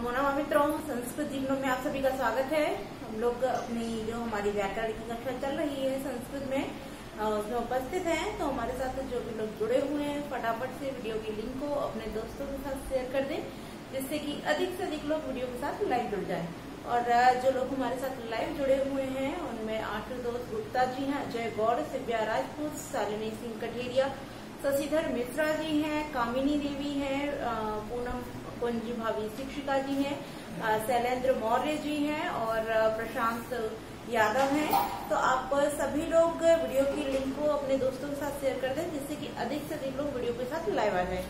नमो नमः मित्रों, संस्कृत जीवनों में आप सभी का स्वागत है। हम लोग अपनी जो हमारी व्याकरण की कक्षा चल रही है संस्कृत में उसमें उपस्थित हैं। तो हमारे साथ जो भी लोग जुड़े हुए हैं फटाफट से वीडियो की लिंक को अपने दोस्तों के साथ शेयर कर दें, जिससे कि अधिक से अधिक लोग वीडियो के साथ लाइव जुड़ जाए। और जो लोग हमारे साथ लाइव जुड़े हुए हैं उनमें आशुतोष गुप्ता जी हैं, अजय गौड़, सिव्या राजपूत, शालिनी सिंह कठेरिया, शशिधर मिश्रा जी हैं, कामिनी देवी हैं, पूनम कुंजी भाभी शिक्षिका जी हैं, शैलेंद्र मौर्य जी हैं और प्रशांत यादव हैं। तो आप सभी लोग वीडियो की लिंक को अपने दोस्तों के साथ शेयर कर दें, जिससे कि अधिक से अधिक लोग वीडियो के साथ लाइव आ जाए।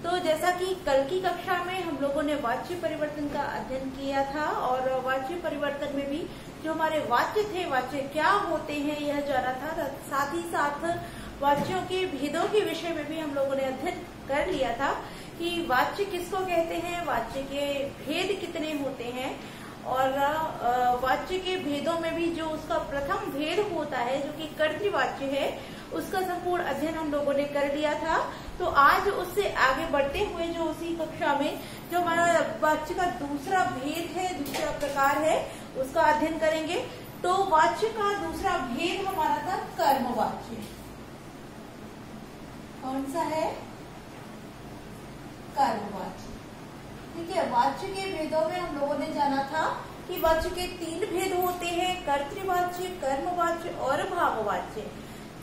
तो जैसा कि कल की कक्षा में हम लोगों ने वाच्य परिवर्तन का अध्ययन किया था और वाच्य परिवर्तन में भी जो हमारे वाच्य थे, वाच्य क्या होते हैं यह जाना था। साथ ही साथ वाच्यों के भेदों के विषय में भी हम लोगों ने अध्ययन कर लिया था कि वाच्य किसको कहते हैं, वाच्य के भेद कितने होते हैं और वाच्य के भेदों में भी जो उसका प्रथम भेद होता है जो कि कर्तृवाच्य है, उसका संपूर्ण अध्ययन हम लोगों ने कर लिया था। तो आज उससे आगे बढ़ते हुए जो उसी कक्षा में जो हमारा वाच्य का दूसरा भेद है, दूसरा प्रकार है, उसका अध्ययन करेंगे। तो वाच्य का दूसरा भेद हमारा था कर्मवाच्य। कौन सा है? कर्मवाच्य। ठीक है। वाच्य के भेदों में हम लोगों ने जाना था कि वाच्य के 3 भेद होते हैं, कर्तृवाच्य, कर्मवाच्य और भाववाच्य।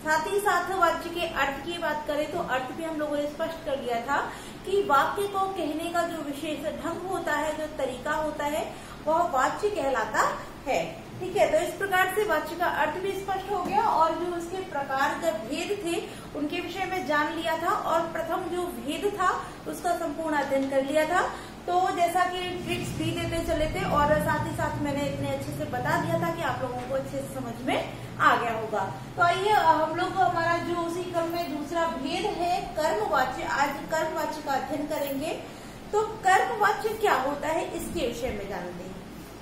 साथ ही साथ वाच्य के अर्थ की बात करें तो अर्थ भी हम लोगों ने स्पष्ट कर लिया था कि वाक्य को कहने का जो विशेष ढंग होता है, जो तरीका होता है, वह वाच्य कहलाता है। ठीक है। तो इस प्रकार से वाच्य का अर्थ भी स्पष्ट हो गया और जो उसके प्रकार के भेद थे उनके विषय में जान लिया था और प्रथम जो भेद था उसका संपूर्ण अध्ययन कर लिया था। तो जैसा कि ट्रिक्स भी देते चले थे और साथ ही साथ मैंने इतने अच्छे से बता दिया था कि आप लोगों को अच्छे से समझ में आ गया होगा। तो आइए हम लोग हमारा जो उसी क्रम में दूसरा भेद है कर्मवाच्य, आज कर्मवाच्य का अध्ययन करेंगे। तो कर्मवाच्य क्या होता है इसके विषय में जानते हैं।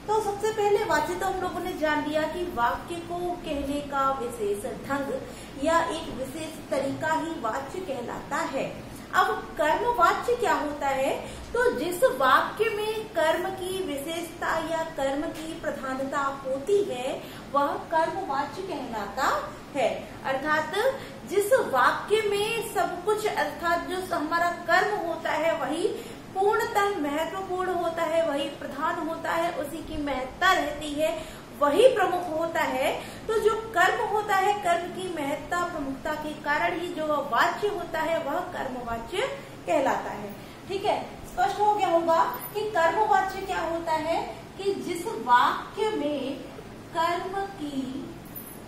तो सबसे पहले वाच्य तो हम लोगों ने जान लिया कि वाक्य को कहने का विशेष ढंग या एक विशेष तरीका ही वाच्य कहलाता है। अब कर्मवाच्य क्या होता है? तो जिस वाक्य में कर्म की विशेषता या कर्म की प्रधानता होती है वह कर्मवाच्य कहलाता है। अर्थात जिस वाक्य में सब कुछ, अर्थात जो हमारा कर्म होता है वही पूर्णतः महत्वपूर्ण होता है, वही प्रधान होता है, उसी की महत्ता रहती है, वही प्रमुख होता है। तो जो कर्म होता है, कर्म की महत्ता प्रमुखता के कारण ही जो वाच्य होता है वह कर्मवाच्य कहलाता है। ठीक है। स्पष्ट हो गया होगा कि कर्मवाच्य क्या होता है कि जिस वाक्य में कर्म की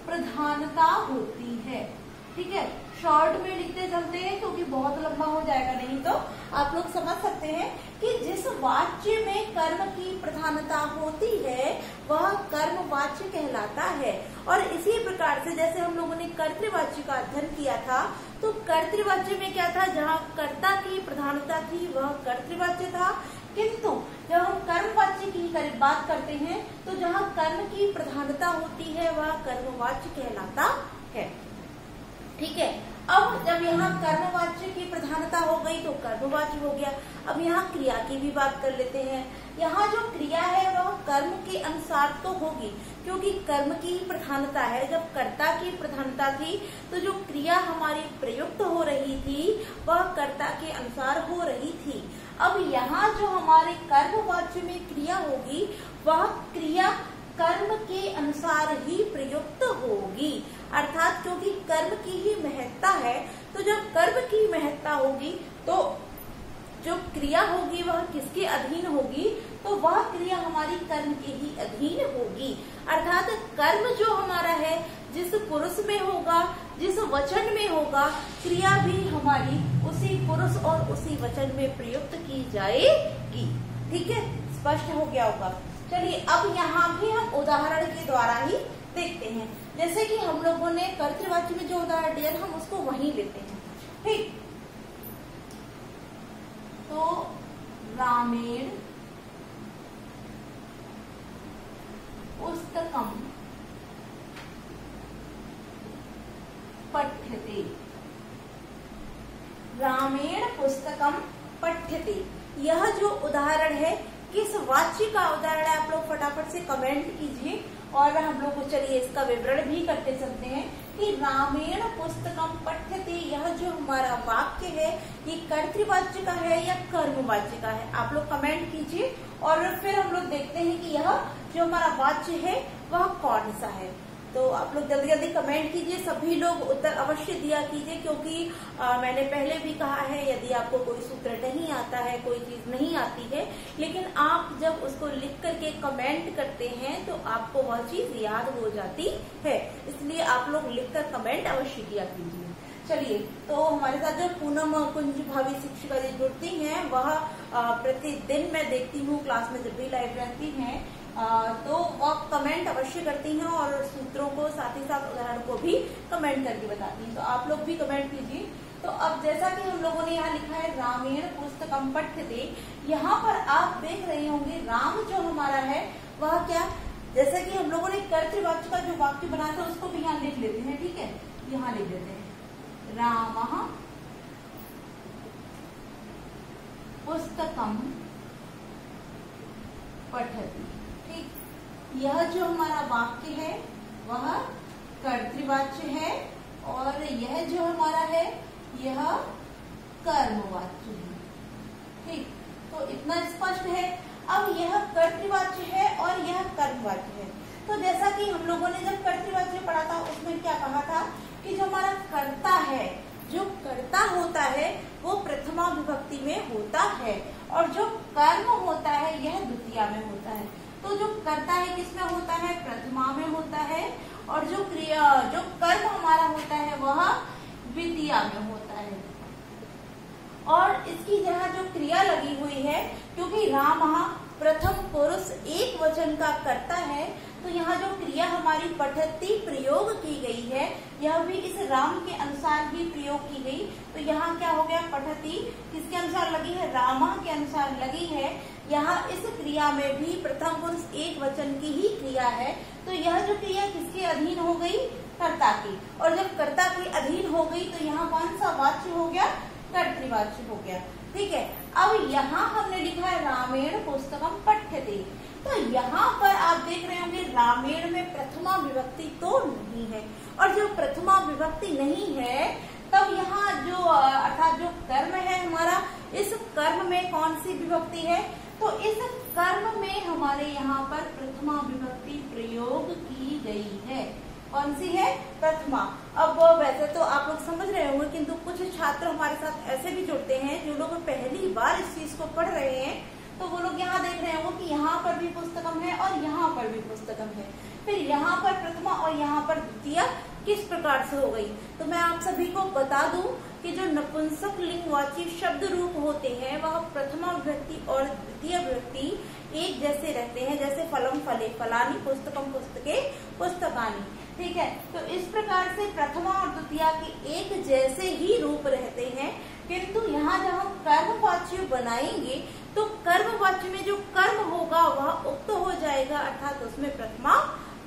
प्रधानता होती है। ठीक है। शॉर्ट में लिखते चलते हैं क्योंकि बहुत लंबा हो जाएगा, नहीं तो आप लोग समझ सकते हैं कि जिस वाच्य में कर्म की प्रधानता होती है वह कर्मवाच्य कहलाता है। और इसी प्रकार से जैसे हम लोगों ने कर्तृवाच्य का अध्ययन किया था, तो कर्तृवाच्य में क्या था? जहाँ कर्ता की प्रधानता थी वह कर्तृवाच्य था, किंतु जब हम कर्मवाच्य की बात करते हैं तो जहाँ कर्म की प्रधानता होती है वह कर्मवाच्य कहलाता है। ठीक है। अब जब यहाँ कर्मवाच्य की प्रधानता हो गई तो कर्मवाच्य हो गया। अब यहाँ क्रिया की भी बात कर लेते हैं। यहाँ जो क्रिया है वह कर्म के अनुसार तो होगी, क्योंकि कर्म की प्रधानता है। जब कर्ता की प्रधानता थी तो जो क्रिया हमारी प्रयुक्त हो रही थी वह कर्ता के अनुसार हो रही थी। अब यहाँ जो हमारे कर्मवाच्य में क्रिया होगी वह क्रिया कर्म के अनुसार ही प्रयुक्त होगी। अर्थात क्योंकि कर्म की ही महत्ता है, तो जब कर्म की महत्ता होगी तो जो क्रिया होगी वह किसके अधीन होगी? तो वह क्रिया हमारी कर्म के ही अधीन होगी। अर्थात कर्म जो हमारा है जिस पुरुष में होगा, जिस वचन में होगा, क्रिया भी हमारी उसी पुरुष और उसी वचन में प्रयुक्त की जाएगी। ठीक है। स्पष्ट हो गया होगा। चलिए अब यहाँ भी हम उदाहरण के द्वारा ही देखते हैं। जैसे कि हम लोगों ने कर्तृवाच्य में जो उदाहरण दिया था हम उसको वहीं लेते हैं। ठीक। तो रामेण पुस्तकम पठ्यते। रामेण पुस्तकम पठ्यते, यह जो उदाहरण है किस वाच्य का उदाहरण है, आप लोग फटाफट से कमेंट कीजिए। और हम लोग चलिए इसका विवरण भी करते चलते हैं कि रामेण पुस्तकम पठ्यते, यह जो हमारा वाक्य है ये कर्तृवाच्य का है या कर्मवाच्य का है, आप लोग कमेंट कीजिए। और फिर हम लोग देखते हैं कि यह जो हमारा वाच्य है वह कौन सा है। तो आप लोग जल्दी जल्दी कमेंट कीजिए, सभी लोग उत्तर अवश्य दिया कीजिए, क्योंकि मैंने पहले भी कहा है यदि आपको कोई सूत्र नहीं आता है, कोई चीज नहीं आती है, लेकिन आप जब उसको लिख करके कमेंट करते हैं तो आपको वह चीज याद हो जाती है, इसलिए आप लोग लिखकर कमेंट अवश्य किया कीजिए। चलिए, तो हमारे साथ जो पूनम कुंज भावी शिक्षिका जी जुड़ती हैं, वह प्रतिदिन मैं देखती हूँ क्लास में जब भी लाइव रहती हैं, तो वह कमेंट अवश्य करती हैं और सूत्रों को साथ ही साथ उदाहरण को भी कमेंट करके बताती हैं। तो आप लोग भी कमेंट कीजिए। तो अब जैसा कि हम लोगों ने यहाँ लिखा है रामेण पुस्तकम पठ्यते, यहाँ पर आप देख रहे होंगे राम जो हमारा है वह क्या, जैसा कि हम लोगों ने कर्तृवाच्य का जो वाक्य बनाया था उसको भी यहाँ लिख लेते हैं। ठीक है, यहाँ लिख देते हैं रामः पुस्तकम पठति। ठीक, यह जो हमारा वाक्य है वह कर्तृवाच्य है और यह जो हमारा है यह कर्मवाच्य है। ठीक, तो इतना स्पष्ट है। अब यह कर्तृवाच्य है और यह कर्मवाच्य है। तो जैसा कि हम लोगों ने जब कर्तृवाच्य पढ़ा था उसमें क्या कहा था कि जो हमारा कर्ता है, जो कर्ता होता है वो प्रथमा विभक्ति में होता है और जो कर्म होता है यह द्वितीया में होता है। तो जो कर्ता है किसमें होता है, प्रथमा में होता है, और जो क्रिया जो कर्म हमारा होता है वह द्वितीया में होता है। और इसकी जहाँ जो क्रिया लगी हुई है, क्योंकि राम प्रथम पुरुष एक वचन का कर्ता है, तो यहाँ जो क्रिया हमारी पठति प्रयोग की गई है यह भी इस राम के अनुसार ही प्रयोग की गई। तो यहाँ क्या हो गया, पठति किसके अनुसार लगी है, रामा के अनुसार लगी है। यहाँ इस क्रिया में भी प्रथम पुरुष एक वचन की ही क्रिया है। तो यह जो क्रिया किसके अधीन हो गई, कर्ता की, और जब कर्ता के अधीन हो गई तो यहाँ कौन सा वाच्य हो गया, कर्तृवाच्य हो गया। ठीक है, अब यहाँ हमने लिखा है रामेण पुस्तकम पठ्यते। तो यहाँ पर आप देख रहे होंगे रामेण में प्रथमा विभक्ति तो नहीं है, और जो प्रथमा विभक्ति नहीं है तब यहाँ जो अर्थात जो कर्म है हमारा, इस कर्म में कौन सी विभक्ति है, तो इस कर्म में हमारे यहाँ पर प्रथमा विभक्ति प्रयोग की गई है। कौन सी है, प्रथमा। अब वैसे तो आप लोग समझ रहे होंगे, किंतु कुछ छात्र हमारे साथ ऐसे भी जुड़ते हैं जो लोग पहली बार इस चीज को पढ़ रहे हैं, तो वो लोग यहाँ देख रहे होंगे कि यहाँ पर भी पुस्तकम है और यहाँ पर भी पुस्तकम है, फिर यहाँ पर प्रथमा और यहाँ पर द्वितीया किस प्रकार से हो गई। तो मैं आप सभी को बता दूं कि जो नपुंसक लिंगवाची शब्द रूप होते हैं वह प्रथमा विभक्ति और द्वितीय विभक्ति एक जैसे रहते हैं, जैसे फलम फले फलानी, पुस्तकम पुस्तके पुस्तकानी। ठीक है, तो इस प्रकार से प्रथमा और द्वितीया के एक जैसे ही रूप रहते हैं, किंतु यहाँ जब हम कर्मवाच्य बनाएंगे तो कर्मवाच्य में जो कर्म होगा वह उक्त हो जाएगा, अर्थात उसमें प्रथमा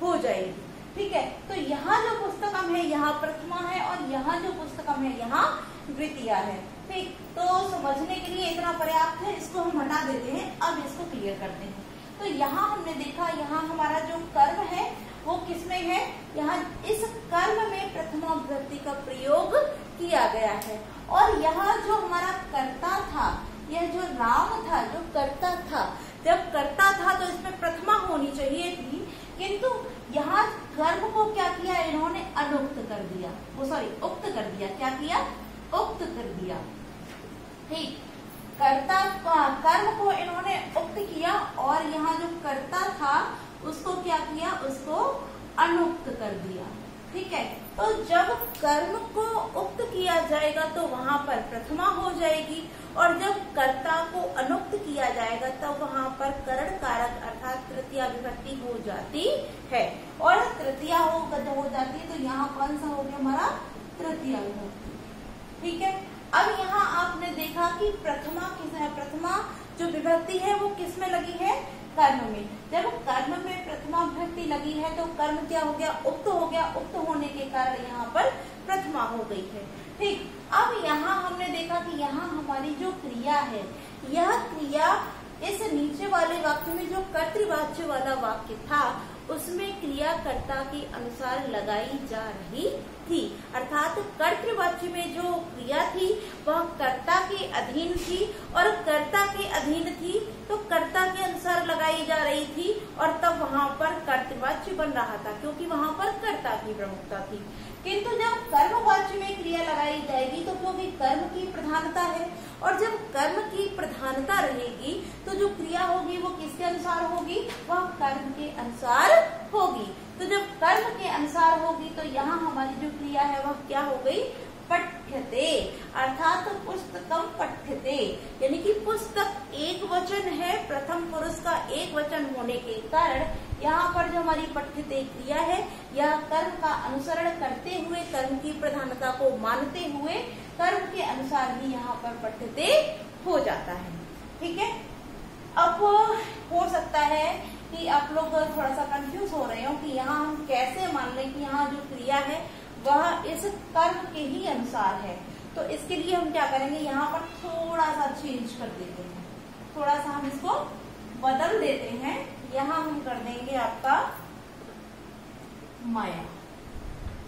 हो जाएगी। ठीक है, तो यहाँ जो पुस्तकम है यहाँ प्रथमा है और यहाँ जो पुस्तकम है यहाँ द्वितीया है। ठीक, तो समझने के लिए इतना पर्याप्त है, इसको हम हटा देते हैं। अब इसको क्लियर करते हैं। तो यहाँ हमने देखा, यहाँ हमारा जो कर्म है वो किसमें है, यहाँ इस कर्म में प्रथमा विभक्ति का प्रयोग किया गया है। और यहाँ जो हमारा कर्ता था, यह जो राम था जो कर्ता था, जब कर्ता था तो इसमें प्रथमा होनी चाहिए थी, किंतु यहाँ कर्म को क्या किया इन्होंने, अनुक्त कर दिया, वो सॉरी उक्त कर दिया। क्या किया, उक्त कर दिया। ठीक, कर्ता कर्म को इन्होंने उक्त किया और यहाँ जो कर्ता था उसको क्या किया, उसको अनुक्त कर दिया। ठीक है, तो जब कर्म को उक्त किया जाएगा तो वहां पर प्रथमा हो जाएगी, और जब कर्ता को अनुक्त किया जाएगा तब वहां पर करण कारक अर्थात तृतीया विभक्ति हो जाती है। और तृतीया जब हो जाती है तो यहाँ कौन सा हो गया हमारा, तृतीया विभक्ति। ठीक है, अब यहाँ आपने देखा कि प्रथमा किस है, प्रथमा जो विभक्ति है वो किस में लगी है, कर्म में। जब कर्म में प्रथमा विभक्ति लगी है तो कर्म क्या हो गया, उक्त हो गया। उक्त होने के कारण यहाँ पर प्रथमा हो गई है। ठीक, अब यहाँ हमने देखा कि यहाँ हमारी जो क्रिया है यह क्रिया इस नीचे वाले वाक्य में जो कर्तृवाच्य वाला वाक्य था उसमें क्रियाकर्ता के अनुसार लगाई जा रही थी, अर्थात कर्तृवाच्य में जो क्रिया थी वह कर्ता के अधीन थी और कर्ता के अधीन थी तो कर्ता के अनुसार लगाई जा रही थी और तब वहां पर कर्तृवाच्य बन रहा था क्योंकि वहां पर कर्ता की प्रमुखता थी। किंतु जब कर्मवाच्य में क्रिया लगाई जाएगी तो क्योंकि कर्म की प्रधानता है और जब कर्म की प्रधानता रहेगी तो जो क्रिया होगी वो किसके अनुसार होगी, वह कर्म के अनुसार होगी। तो जब कर्म के अनुसार होगी तो यहाँ हमारी जो क्रिया है वह क्या हो गई, पठ्यते, अर्थात पुस्तकम पठ्यते, यानी कि पुस्तक एक वचन है, प्रथम पुरुष का एक वचन होने के कारण यहाँ पर जो हमारी पठ्यते क्रिया है यह कर्म का अनुसरण करते हुए, कर्म की प्रधानता को मानते हुए कर्म के अनुसार ही यहाँ पर पठ्यते हो जाता है। ठीक है, अब हो सकता है कि आप लोग थोड़ा सा कंफ्यूज हो रहे हो कि यहाँ हम कैसे मान लें कि यहाँ जो क्रिया है वह इस कर्म के ही अनुसार है। तो इसके लिए हम क्या करेंगे, यहाँ पर थोड़ा सा चेंज कर देते हैं, थोड़ा सा हम इसको बदल देते हैं। यहाँ हम कर देंगे आपका मया।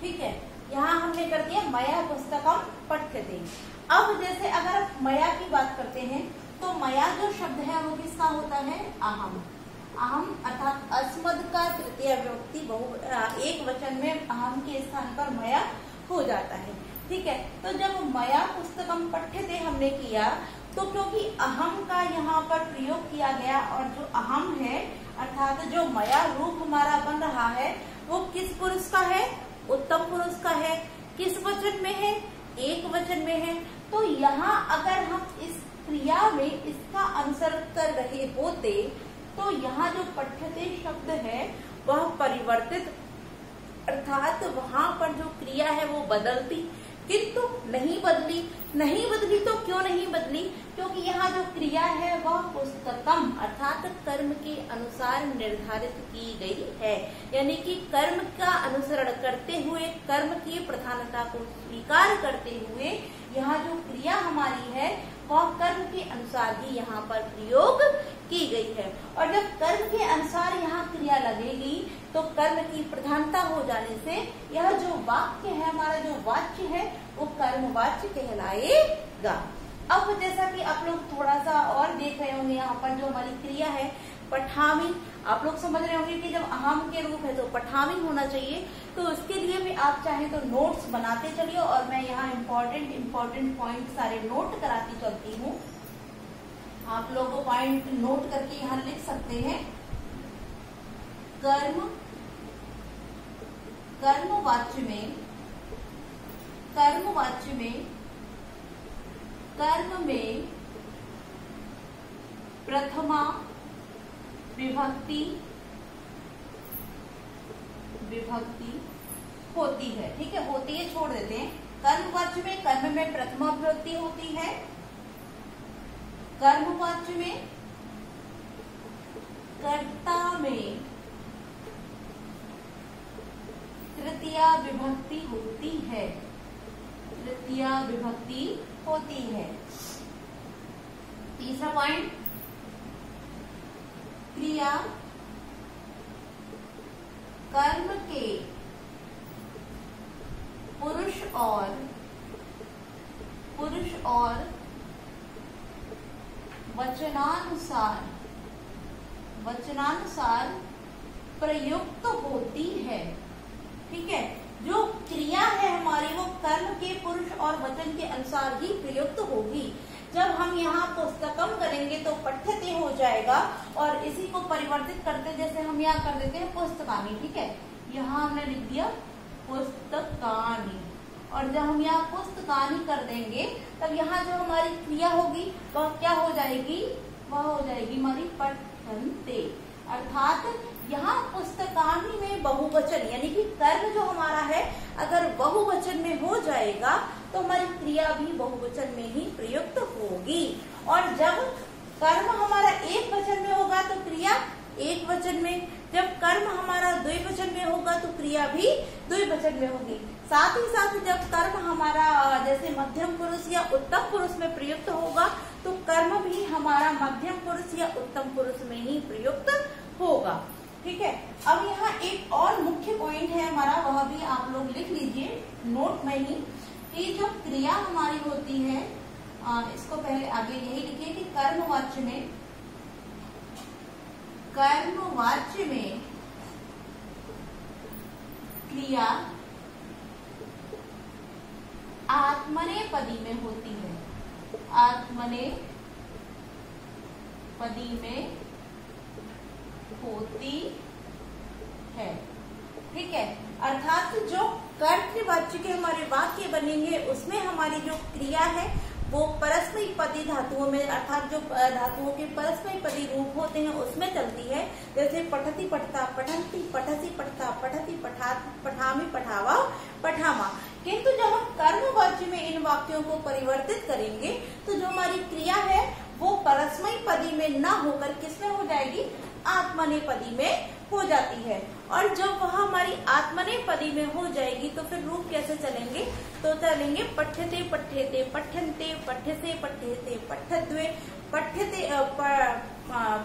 ठीक है, यहाँ हमने कर दिया मया पुस्तकम पठ्यते। अब जैसे अगर आप मया की बात करते हैं तो मया जो शब्द है वो किसका होता है, अहम। अहम अर्थात अस्मद का तृतीय विभक्ति एक वचन में अहम के स्थान पर मया हो जाता है। ठीक है, तो जब मया पुस्तकम पठ्यते हमने किया तो क्योंकि अहम का यहाँ पर प्रयोग किया गया और जो अहम है अर्थात जो मया रूप हमारा बन रहा है वो किस पुरुष का है, उत्तम पुरुष का है। किस वचन में है, एक वचन में है। तो यहाँ अगर हम इस क्रिया में इसका अनुसरण कर रहे होते तो यहाँ जो पठ्यते शब्द है वह परिवर्तित, अर्थात वहां पर जो क्रिया है वो बदलती, किंतु नहीं बदली। नहीं बदली तो क्यों नहीं बदली, क्योंकि यहाँ जो क्रिया है वह पुस्तकम अर्थात कर्म के अनुसार निर्धारित की गई है, यानी कि कर्म का अनुसरण करते हुए, कर्म की प्रधानता को स्वीकार करते हुए यहाँ जो क्रिया हमारी है वह कर्म के अनुसार ही यहाँ पर प्रयोग की गई है। और जब कर्म के अनुसार यहाँ क्रिया लगेगी तो कर्म की प्रधानता हो जाने से यह जो वाक्य है, हमारा जो वाच्य है वो कर्मवाच्य कहलाएगा। अब जैसा कि आप लोग थोड़ा सा और देख रहे होंगे, यहाँ पर जो हमारी क्रिया है पठामी, आप लोग समझ रहे होंगे कि जब अहम के रूप है तो पठामी होना चाहिए। तो उसके लिए भी आप चाहे तो नोट्स बनाते चलिए और मैं यहाँ इम्पोर्टेंट पॉइंट सारे नोट कराती चलती हूँ। आप लोग पॉइंट नोट करके यहाँ लिख सकते हैं। कर्मवाच्य में कर्म में प्रथमा विभक्ति होती है। ठीक है, होती है छोड़ देते हैं। कर्मवाच्य में कर्म में प्रथमा विभक्ति होती है। कर्मवाच्य में कर्ता में तृतीया विभक्ति होती है, तृतीया विभक्ति होती है। तीसरा पॉइंट, क्रिया कर्म के पुरुष और वचनानुसार प्रयुक्त होती है। ठीक है, जो क्रिया है हमारी वो कर्म के पुरुष और वचन के अनुसार ही प्रयुक्त होगी। जब हम यहाँ पुस्तकम करेंगे तो पठ्यते हो जाएगा और इसी को परिवर्तित करते, जैसे हम यहाँ कर देते हैं पुस्तकानी। ठीक है, यहाँ हमने लिख दिया पुस्तकानी और जब हम यहाँ पुस्तकानी कर देंगे तब यहाँ जो हमारी क्रिया होगी वह क्या हो जाएगी, वह हो जाएगी हमारी पठन्ते। अर्थात यहाँ पुस्तकानी में बहुवचन यानी कि कर्म जो हमारा है अगर बहुवचन में हो जाएगा तो हमारी क्रिया भी बहुवचन में ही प्रयुक्त होगी। और जब कर्म हमारा एक वचन में होगा तो क्रिया एक वचन में, जब कर्म हमारा द्विवचन में होगा तो क्रिया भी द्विवचन में होगी। साथ ही साथ जब कर्म हमारा जैसे मध्यम पुरुष या उत्तम पुरुष में प्रयुक्त होगा तो कर्म भी हमारा मध्यम पुरुष या उत्तम पुरुष में ही प्रयुक्त होगा। ठीक है, अब यहाँ एक और मुख्य पॉइंट है हमारा, वह भी आप लोग लिख लीजिए नोट में ही, कि जो क्रिया हमारी होती है, इसको पहले आगे यही लिखिए कि कर्मवाच्य में क्रिया आत्मनेपदी में होती है, आत्मनेपदी में होती है। ठीक है, अर्थात जो कर्तृवाच्य के हमारे वाक्य बनेंगे उसमें हमारी जो क्रिया है वो परस्मैपदी धातुओं में, अर्थात जो धातुओं के परस्मैपदी रूप होते हैं उसमें चलती है। जैसे पठति पठता पठन्ति, पठसी पठता पठति, पठामि पठावा पठामा। किंतु जब हम कर्मवाच्य में इन वाक्यों को परिवर्तित करेंगे तो जो हमारी क्रिया है वो परस्मैपदी में न होकर किसमें हो जाएगी, आत्मनेपदी में हो जाती है। और जब वह हमारी आत्मनेपदी में हो जाएगी तो फिर रूप कैसे चलेंगे, तो चलेंगे पठ्यते पठ्यते पठ्यन्ते, पठ्यसे पठ्यते पठ्यद्वे, पठ्यते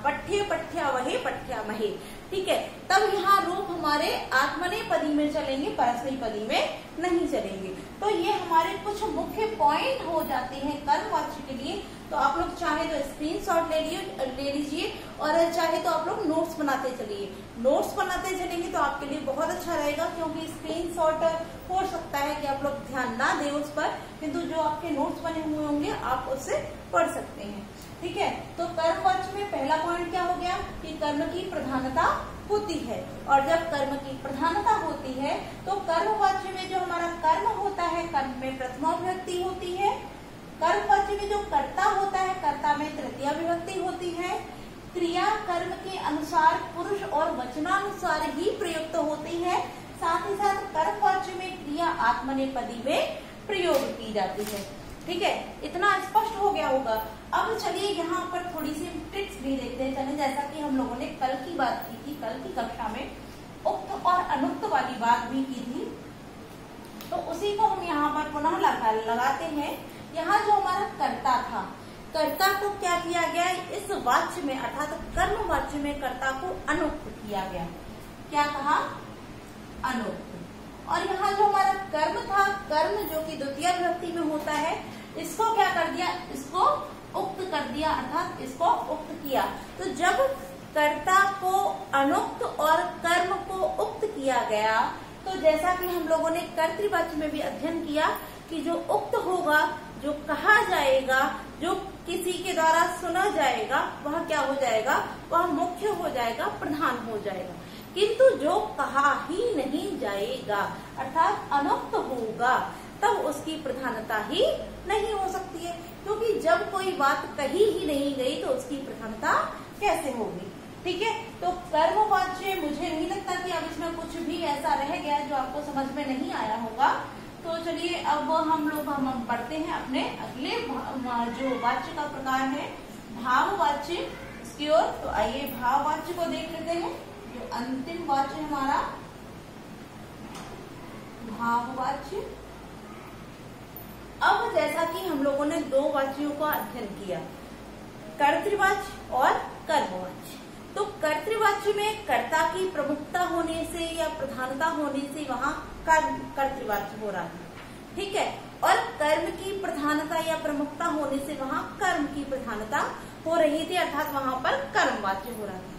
पठ्ये पठ्यावहे पठ्यामहे। ठीक है, तब यहाँ रूप हमारे आत्मनेपदी में चलेंगे, परस्मैपदी में नहीं चलेंगे। तो ये हमारे कुछ मुख्य पॉइंट हो जाते हैं कर्मवाच्य के लिए। तो आप लोग चाहे तो स्क्रीनशॉट ले लीजिए और चाहे तो आप लोग नोट्स बनाते चलिए। नोट्स बनाते चलेंगे तो आपके लिए बहुत अच्छा रहेगा, क्योंकि स्क्रीनशॉट हो सकता है कि आप लोग ध्यान ना दें उस पर, किंतु जो आपके नोट्स बने हुए होंगे आप उससे पढ़ सकते हैं। ठीक है, तो कर्मवाच्य में पहला पॉइंट क्या हो गया कि कर्म की प्रधानता होती है, और जब कर्म की प्रधानता होती है तो कर्मवाच्य में जो हमारा कर्म होता है, कर्म में प्रथमा विभक्ति होती है। कर्मवाच्य में जो कर्ता होता है, कर्ता में तृतीया विभक्ति होती है। क्रिया कर्म के अनुसार पुरुष और वचनानुसार ही प्रयुक्त होती है। साथ ही साथ कर्मवाच्य में क्रिया आत्मनेपदी में प्रयोग की जाती है। ठीक है, इतना स्पष्ट हो गया होगा। अब चलिए यहाँ पर थोड़ी सी ट्रिक्स भी देखते हैं। चलिए, जैसा कि हम लोगों ने कल की बात की थी, कल की कक्षा में उक्त और अनुक्त वाली बात भी की थी, तो उसी को हम यहाँ पर पुनः लगाते हैं। यहाँ जो हमारा कर्ता था, कर्ता को क्या किया गया, इस वाच्य में अर्थात कर्म वाच्य में कर्ता को अनुक्त किया गया। क्या कहा, अनुक्त। और यहाँ जो हमारा कर्म था, कर्म जो कि द्वितीय विभक्ति में होता है, इसको क्या कर दिया, इसको उक्त कर दिया, अर्थात इसको उक्त किया। तो जब कर्ता को अनुक्त और कर्म को उक्त किया गया, तो जैसा कि हम लोगों ने कर्तृवाच्य में भी अध्ययन किया कि जो उक्त होगा, जो कहा जाएगा, जो किसी के द्वारा सुना जाएगा, वह क्या हो जाएगा, वह मुख्य हो जाएगा, प्रधान हो जाएगा। किंतु जो कहा ही नहीं जाएगा अर्थात अनुक्त होगा, तब उसकी प्रधानता ही नहीं हो सकती है, क्योंकि जब कोई बात कही ही नहीं गई तो उसकी प्रधानता कैसे होगी। ठीक है, तो कर्मवाच्य मुझे नहीं लगता कि अब इसमें कुछ भी ऐसा रह गया जो आपको समझ में नहीं आया होगा। तो चलिए अब हम पढ़ते हैं अपने अगले जो वाच्य का प्रकार है भाववाच्य, इसकी ओर। तो आइए भाववाच्य को देख लेते हैं। जो अंतिम वाच्य हमारा भाववाच्य। अब जैसा कि हम लोगों ने दो वाच्यों का अध्ययन किया, कर्तृवाच्य और कर्मवाच्य। तो कर्तृवाच्य में कर्ता की प्रमुखता होने से या प्रधानता होने से वहाँ कर्तृवाच्य हो रहा था। ठीक है, और कर्म की प्रधानता या प्रमुखता होने से वहाँ कर्म की प्रधानता हो रही थी, अर्थात वहाँ पर कर्मवाच्य हो रहा था।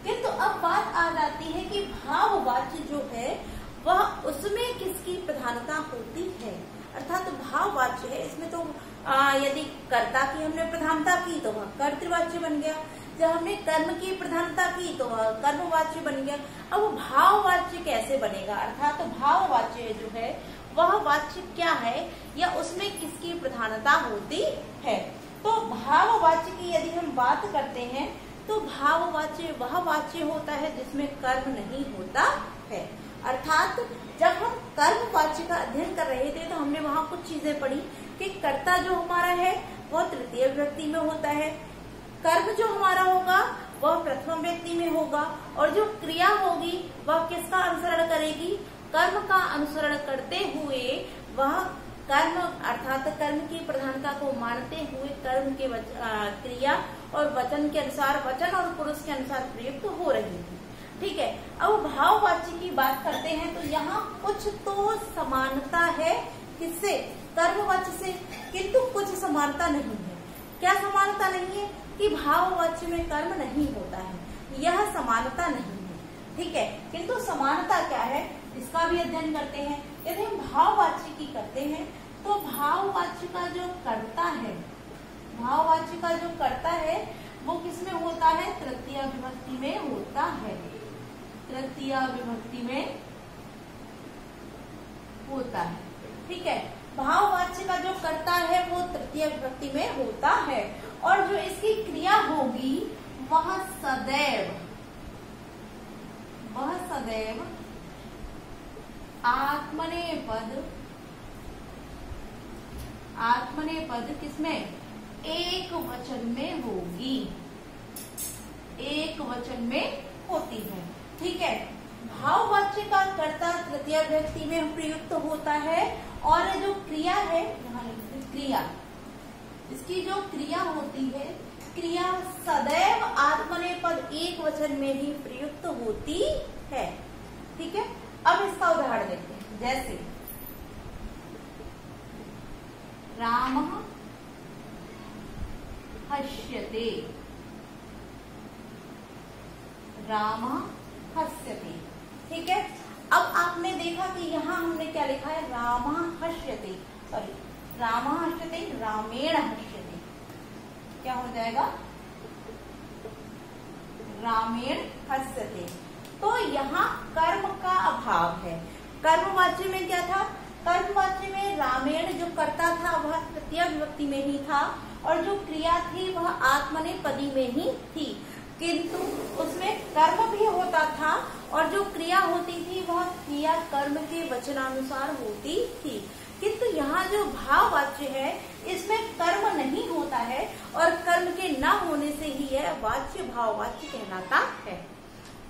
किंतु अब बात आ जाती है कि भाववाच्य जो है वह उसमें किसकी प्रधानता होती है, अर्थात भाववाच्य है। इसमें तो यदि कर्ता की हमने प्रधानता की तो वह कर्तृवाच्य बन गया, जब हमने कर्म की प्रधानता की तो वह कर्मवाच्य बन गया। अब भाववाच्य कैसे बनेगा, अर्थात तो भाववाच्य जो है वह वाच्य क्या है या उसमें किसकी प्रधानता होती है। तो भाववाच्य की यदि हम बात करते हैं तो भाववाच्य वह वाच्य होता है जिसमें कर्म नहीं होता है। अर्थात जब हम कर्मवाच्य का अध्ययन कर रहे थे तो हमने वहाँ कुछ चीजें पढ़ी कि कर्ता जो हमारा है वह तृतीय विभक्ति में होता है, कर्म जो हमारा होगा वह प्रथम व्यक्ति में होगा और जो क्रिया होगी वह किसका अनुसरण करेगी, कर्म का अनुसरण करते हुए वह कर्म अर्थात कर्म की प्रधानता को मानते हुए कर्म के क्रिया और वचन के अनुसार, वचन और पुरुष के अनुसार प्रयुक्त हो रही है। ठीक है, अब भाववाच्य की बात करते हैं तो यहाँ कुछ तो समानता है किससे, कर्मवाच्य से, किंतु कुछ समानता नहीं है। क्या समानता नहीं है कि भाववाच्य में कर्म नहीं होता है, यह समानता नहीं है। ठीक है, किंतु समानता क्या है इसका भी अध्ययन करते हैं। यदि हम भाववाच्य की करते हैं तो भाववाच्य का जो कर्ता है, भाववाच्य का जो कर्ता है वो किसमें होता है, तृतीय विभक्ति में होता है, तृतीय विभक्ति में होता है। ठीक है, भाववाच्य का जो कर्ता है वो तृतीय विभक्ति में होता है और जो इसकी क्रिया होगी वह सदैव आत्मनेपद किसमें, एक वचन में होगी, एक वचन में होती है। ठीक है, भाववाच्य का कर्ता तृतीय व्यक्ति में प्रयुक्त होता है और जो क्रिया है, क्रिया, इसकी जो क्रिया होती है, क्रिया सदैव आत्मनेपद एक वचन में ही प्रयुक्त होती है। ठीक है, अब इसका उदाहरण देखते हैं। जैसे रामः हस्यते, रामः हस्यते। ठीक है, अब आपने देखा कि यहाँ हमने क्या लिखा है, रामः हस्यते, सॉरी रामः हस्यते, रामेण हस्यते, क्या हो जाएगा, रामेण हस्यते। तो यहाँ कर्म का अभाव है। कर्मवाच्य में क्या था, कर्मवाच्य में रामेण जो कर्ता था वह तृतीय विभक्ति में ही था और जो क्रिया थी वह आत्मनेपदी में ही थी, किंतु उसमें कर्म भी होता था और जो क्रिया होती थी वह क्रिया कर्म के वचनानुसार होती थी। किंतु यहाँ जो भाववाच्य है इसमें कर्म नहीं होता है और कर्म के न होने से ही यह वाच्य भाववाच्य कहलाता है।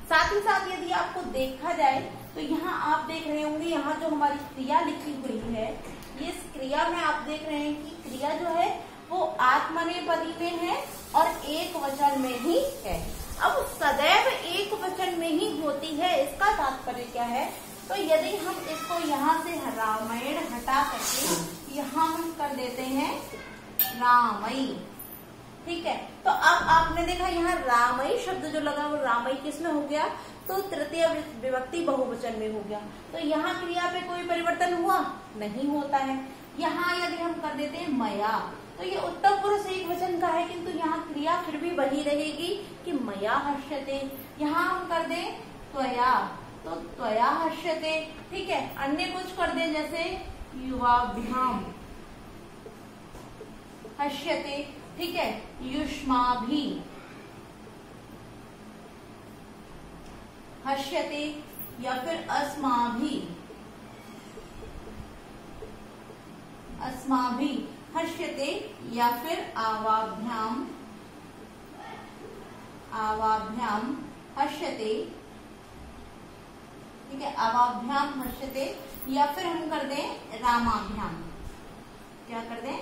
साथ ही साथ यदि आपको देखा जाए तो यहाँ आप देख रहे होंगे, यहाँ जो हमारी क्रिया लिखी हुई है, इस क्रिया में आप देख रहे हैं कि क्रिया जो है वो आत्मनेपदी में है और एक वचन में ही है। अब सदैव एक वचन में ही होती है, इसका तात्पर्य क्या है, तो यदि हम इसको यहाँ से रामायण हटा करके यहाँ हम कर देते हैं रामई। ठीक है, तो अब आपने देखा यहाँ रामई शब्द जो लगा वो रामई किसमें हो गया, तो तृतीय विभक्ति बहुवचन में हो गया। तो यहाँ क्रिया पे कोई परिवर्तन हुआ नहीं होता है। यहाँ यदि हम कर देते हैं मया, तो ये उत्तम पुरुष एक वचन का है, किंतु यहाँ क्रिया फिर भी वही रहेगी कि मया हर्ष्यते। यहाँ हम कर दें त्वया, तो त्वया हर्ष्यते। ठीक है, अन्य कुछ कर दें जैसे युवाभ्याम हर्ष्यते। ठीक है, युष्माभि हर्ष्यते या फिर अस्माभि हर्ष्यते या फिर आवाभ्याम हर्ष्यते। ठीक है, आवाभ्याम हर्ष्यते या फिर हम कर दें रामाभ्याम, क्या कर दें,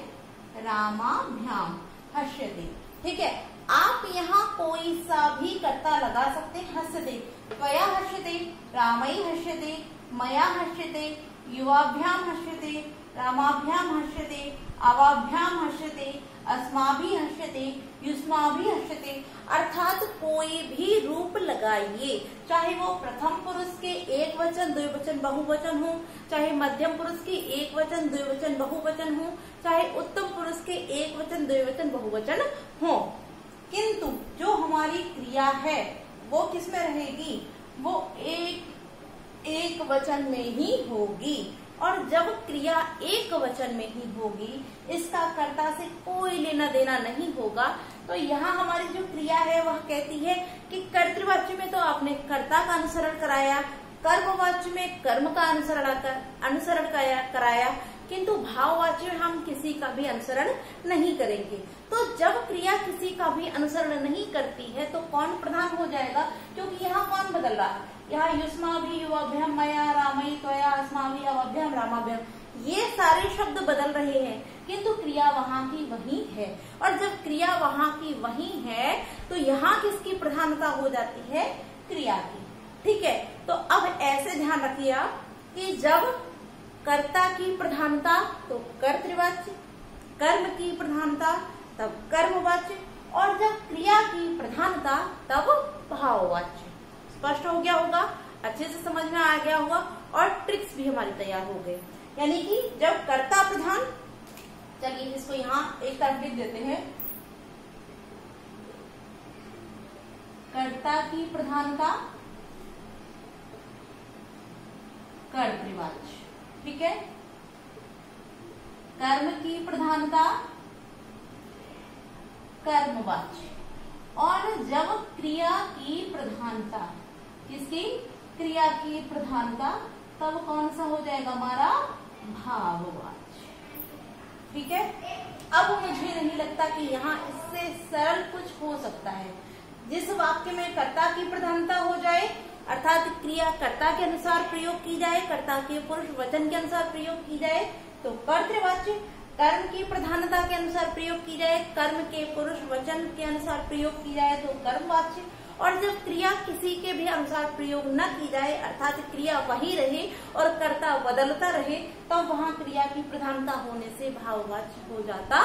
रामाभ्याम हर्ष्यते। ठीक है, आप यहाँ कोई सा भी कर्ता लगा सकते हैं। हर्ष्यते, त्वया हर्ष्यते, रामई हर्ष्यते, मया हर्ष्यते, युवाभ्याम हर्ष्यते, रामाभ्याम हर्ष्यते, आवाभ्याम हर्ष्यते, अस्माभि हर्ष्यते, युष्माभि हर्ष्यते। अर्थात कोई भी रूप लगाइए, चाहे वो प्रथम पुरुष के एक वचन द्विवचन बहुवचन हो, चाहे मध्यम पुरुष के एक वचन द्विवचन बहुवचन हो, चाहे उत्तम पुरुष के एक वचन द्विवचन बहुवचन हो, किंतु जो हमारी क्रिया है वो किसमें रहेगी, वो एक वचन में ही होगी। और जब क्रिया एक वचन में ही होगी, इसका कर्ता से कोई लेना देना नहीं होगा। तो यहाँ हमारी जो क्रिया है वह कहती है कि कर्तृवाच्य में तो आपने कर्ता का अनुसरण कराया, कर्मवाच्य में कर्म का अनुसरण कराया, किंतु भाववाच्य में हम किसी का भी अनुसरण नहीं करेंगे। तो जब क्रिया क्रिया किसी का भी अनुसरण नहीं करती है तो कौन प्रधान हो जाएगा, क्योंकि यहाँ कौन बदल रहा है, यहाँ युष्माभि युवाभ्याम मया रामई त्वया अस्माभि अवाभ्याम रामाभ्याम, ये सारे शब्द बदल रहे हैं किंतु क्रिया वहां की वही है। और जब क्रिया वहां की वही है तो यहाँ किसकी प्रधानता हो जाती है, क्रिया की। ठीक है, तो अब ऐसे ध्यान रखिए आप कि जब कर्ता की प्रधानता तो कर्तृवाच्य, कर्म की प्रधानता तब कर्मवाच्य, और जब क्रिया की प्रधानता तब भाववाच्य। स्पष्ट हो गया होगा, अच्छे से समझ में आ गया होगा, और ट्रिक्स भी हमारी तैयार हो गई। यानी कि जब कर्ता प्रधान, चलिए इसको यहाँ एक तरफ लिख देते हैं, कर्ता की प्रधानता कर्तृवाच्य, ठीक है, कर्म की प्रधानता कर्मवाच्य, और जब क्रिया की प्रधानता, किसकी, क्रिया की प्रधानता, तब कौन सा हो जाएगा हमारा भाववाच्य। ठीक है, अब मुझे नहीं लगता कि यहाँ इससे सरल कुछ हो सकता है। जिस वाक्य में कर्ता की प्रधानता हो जाए अर्थात क्रिया कर्ता के अनुसार प्रयोग की जाए, कर्ता के पुरुष वचन के अनुसार प्रयोग की जाए तो कर्तृवाच्य, कर्म की प्रधानता के अनुसार प्रयोग की जाए, कर्म के पुरुष वचन के अनुसार प्रयोग की जाए तो कर्मवाच्य, और जब क्रिया किसी के भी अनुसार प्रयोग न की जाए अर्थात क्रिया वही रहे और कर्ता बदलता रहे तो वहाँ क्रिया की प्रधानता होने से भाववाच्य हो जाता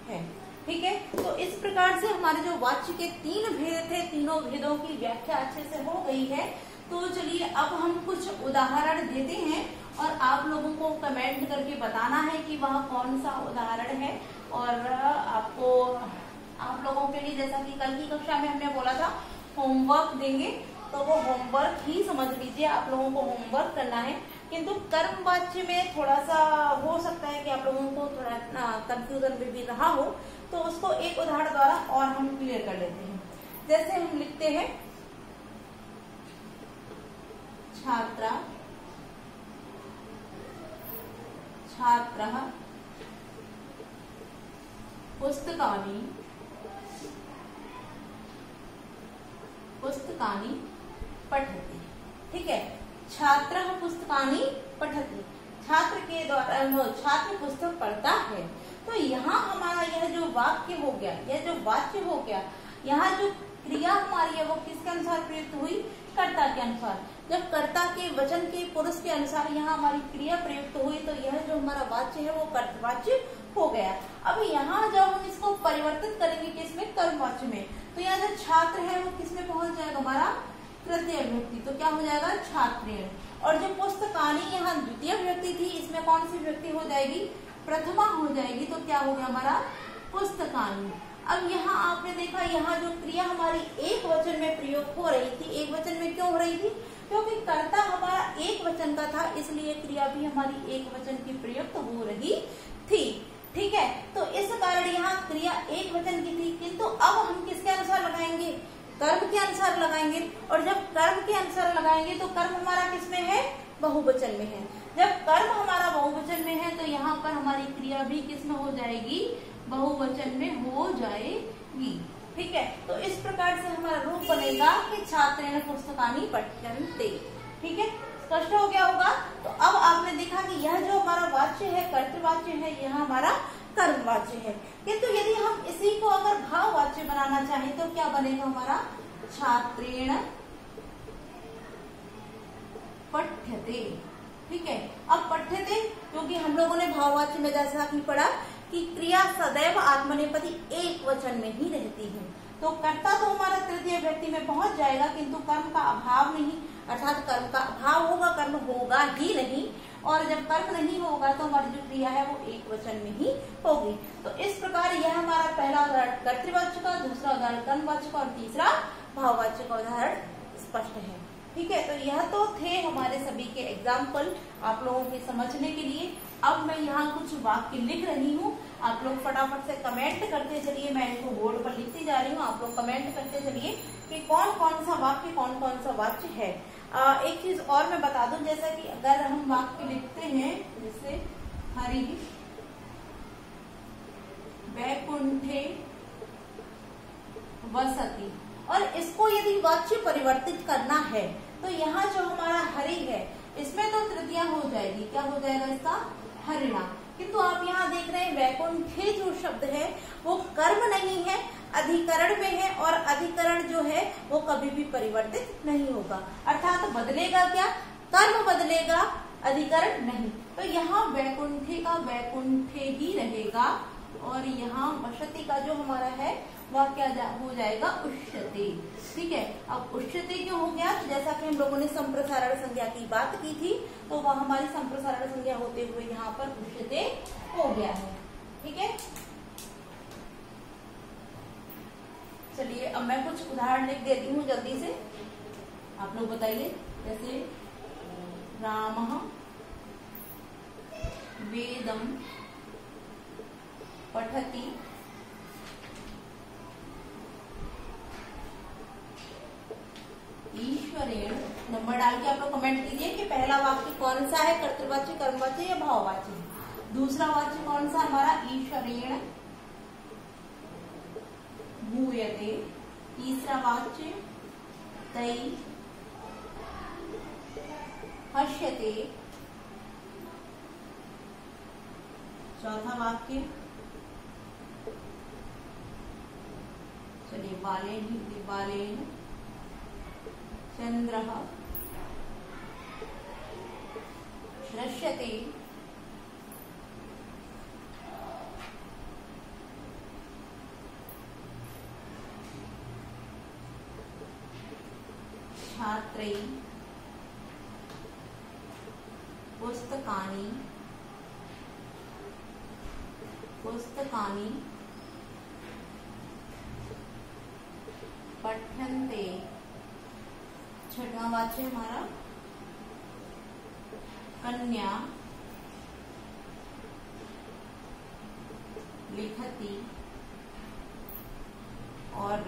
है। ठीक है, तो इस प्रकार से हमारे जो वाच्य के 3 भेद थे, तीनों भेदों की व्याख्या अच्छे से हो गई है। तो चलिए अब हम कुछ उदाहरण देते हैं और आप लोगों को कमेंट करके बताना है कि वह कौन सा उदाहरण है। और आपको, आप लोगों के लिए जैसा कि कल की कक्षा में हमने बोला था होमवर्क देंगे, तो वो होमवर्क ही समझ लीजिए, आप लोगों को होमवर्क करना है। किंतु कर्म वाच्य में थोड़ा सा हो सकता है कि आप लोगों को थोड़ा कंफ्यूजन में भी रहा हो, तो उसको एक उदाहरण द्वारा और हम क्लियर कर लेते हैं। जैसे हम लिखते हैं छात्रा छात्रः पुस्तकानि पठति। ठीक है, छात्रः पुस्तकानि पठति, छात्र के द्वारा छात्र पुस्तक पढ़ता है। तो यहाँ हमारा यह जो वाक्य हो गया, यह जो वाच्य हो गया, यहाँ जो क्रिया हमारी है वो किसके अनुसार प्रयुक्त हुई, कर्ता के अनुसार। जब कर्ता के वचन के पुरुष के अनुसार यहाँ हमारी क्रिया प्रयुक्त हुई तो यह जो हमारा वाच्य है वो कर्तवाच्य हो गया। अब यहाँ जब हम इसको परिवर्तित करेंगे किसमें, कर्मवाच्य में, तो यहाँ जो छात्र है वो किसमें पहुंच जाएगा हमारा तृतीय विभक्ति, तो क्या हो जाएगा छात्रेण। और जो पुस्तकानि यहाँ द्वितीय विभक्ति थी, इसमें कौन सी विभक्ति हो जाएगी, प्रथमा हो जाएगी, तो क्या हो गया हमारा पुस्तकानि। अब यहाँ आपने देखा, यहाँ जो क्रिया हमारी एक वचन में प्रयोग हो रही थी, एक वचन में क्यों हो रही थी, क्योंकि कर्ता हमारा एक वचन का था, इसलिए क्रिया भी हमारी एक वचन की प्रयुक्त हो रही थी। ठीक है, तो इस कारण यहाँ क्रिया एक वचन की थी, किंतु अब हम किसके अनुसार लगाएंगे, कर्म के अनुसार लगाएंगे। और जब कर्म के अनुसार लगाएंगे तो कर्म हमारा किसमें है, बहुवचन में है। जब कर्म हमारा बहुवचन में है तो यहाँ पर हमारी क्रिया भी किसमें हो जाएगी, बहुवचन में हो जाएगी। ठीक है, तो इस प्रकार से हमारा रूप बनेगा कि छात्रेण पुस्तकानि पठन्ते। ठीक है, स्पष्ट हो गया होगा। तो अब आपने देखा कि यह जो हमारा वाच्य है कर्तृवाच्य है, यह हमारा कर्मवाच्य है। किंतु यदि हम इसी को अगर भाववाच्य बनाना चाहें तो क्या बनेगा हमारा, छात्रेण पठ्यते। ठीक है, अब पठ्यते, क्योंकि हम लोगों ने भाववाच्य में जैसा कि पढ़ा कि क्रिया सदैव आत्मनेपदी एक वचन में ही रहती है, तो कर्ता तो हमारा तृतीय व्यक्ति में पहुंच जाएगा, किंतु कर्म का अभाव नहीं, अर्थात कर्म का अभाव होगा, कर्म होगा ही नहीं। और जब कर्म नहीं होगा तो हमारी जो क्रिया है वो एक वचन में ही होगी। तो इस प्रकार यह हमारा पहला उदाहरण कर्तृवाच्य का, दूसरा उदाहरण कर्मवाच्य का और तीसरा भाववाच्य का उदाहरण स्पष्ट है। ठीक है, तो यह तो थे हमारे सभी के एग्जाम्पल आप लोगों के समझने के लिए। अब मैं यहाँ कुछ वाक्य लिख रही हूँ, आप लोग फटाफट से कमेंट करते चलिए, मैं इनको बोर्ड पर लिखती जा रही हूँ, आप लोग कमेंट करते चलिए कि कौन कौन सा वाक्य कौन कौन सा वाच्य है। एक चीज और मैं बता दूं, जैसा कि अगर हम वाक्य लिखते हैं जैसे हरि वैकुंठे वसति। और इसको यदि वाच्य परिवर्तित करना है तो यहाँ जो हमारा हरि है इसमें तो तृतीया हो जाएगी, क्या हो जाएगा इसका, हरिणा। किंतु आप यहाँ देख रहे हैं वैकुंठे जो शब्द है वो कर्म नहीं है, अधिकरण में है, और अधिकरण जो है वो कभी भी परिवर्तित नहीं होगा, अर्थात बदलेगा क्या, कर्म बदलेगा, अधिकरण नहीं। तो यहाँ वैकुंठे का वैकुंठे ही रहेगा, और यहाँ वसति का जो हमारा है वह क्या हो जाएगा, उष्यते। ठीक है, अब उष्यते क्यों हो गया, तो जैसा कि हम लोगों ने संप्रसारण संज्ञा की बात की थी तो वह हमारी संप्रसारण संज्ञा होते हुए यहाँ पर उष्यते हो गया है। ठीक है, चलिए अब मैं कुछ उदाहरण लिख देती हूँ जल्दी से, आप लोग बताइए। जैसे रामः वेदं पठति ईश्वरेण। नंबर डाल के आप लोग कमेंट कीजिए कि पहला वाक्य कौन सा है, कर्तृवाच्य, कर्मवाच्य या भाववाच्य। दूसरा वाक्य कौन सा हमारा, ईश्वरेण भूयते। तीसरा वाक्य तै हर्ष्यते। चौथा वाक्य, चलिए बालेन चंद्रः दृश्यते। छात्रै पुस्तकानि पठन्ते। छठवां वाक्य हमारा कन्या लिखती, और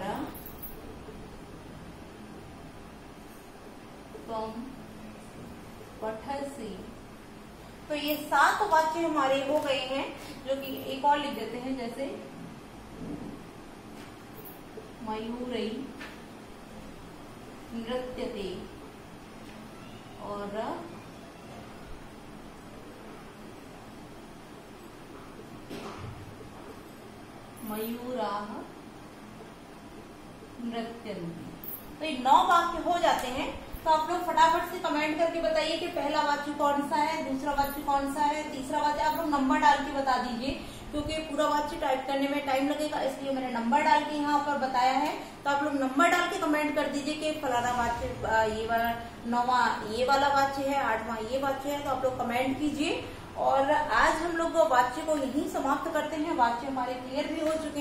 तुम पठसी। तो ये 7 वाक्य हमारे हो गए हैं, जो कि एक और लिख देते हैं, जैसे मयूरै नृत्यते, और मयूराः नृत्यन्ति। तो ये 9 वाक्य हो जाते हैं। तो आप लोग फटाफट से कमेंट करके बताइए कि पहला वाक्य कौन सा है, दूसरा वाक्य कौन सा है, तीसरा वाक्य। आप लोग नंबर डाल के बता दीजिए, क्योंकि पूरा वाक्य टाइप करने में टाइम लगेगा, इसलिए मैंने नंबर डाल के यहाँ पर बताया है। तो आप लोग नंबर डाल के कमेंट कर दीजिए कि फलाना वाक्य ये वाला, 9वां ये वाला वाक्य है, 8वां ये वाक्य है। तो आप लोग कमेंट कीजिए। और आज हम लोग वाक्य को यहीं समाप्त करते हैं। वाक्य हमारे क्लियर भी हो चुके हैं।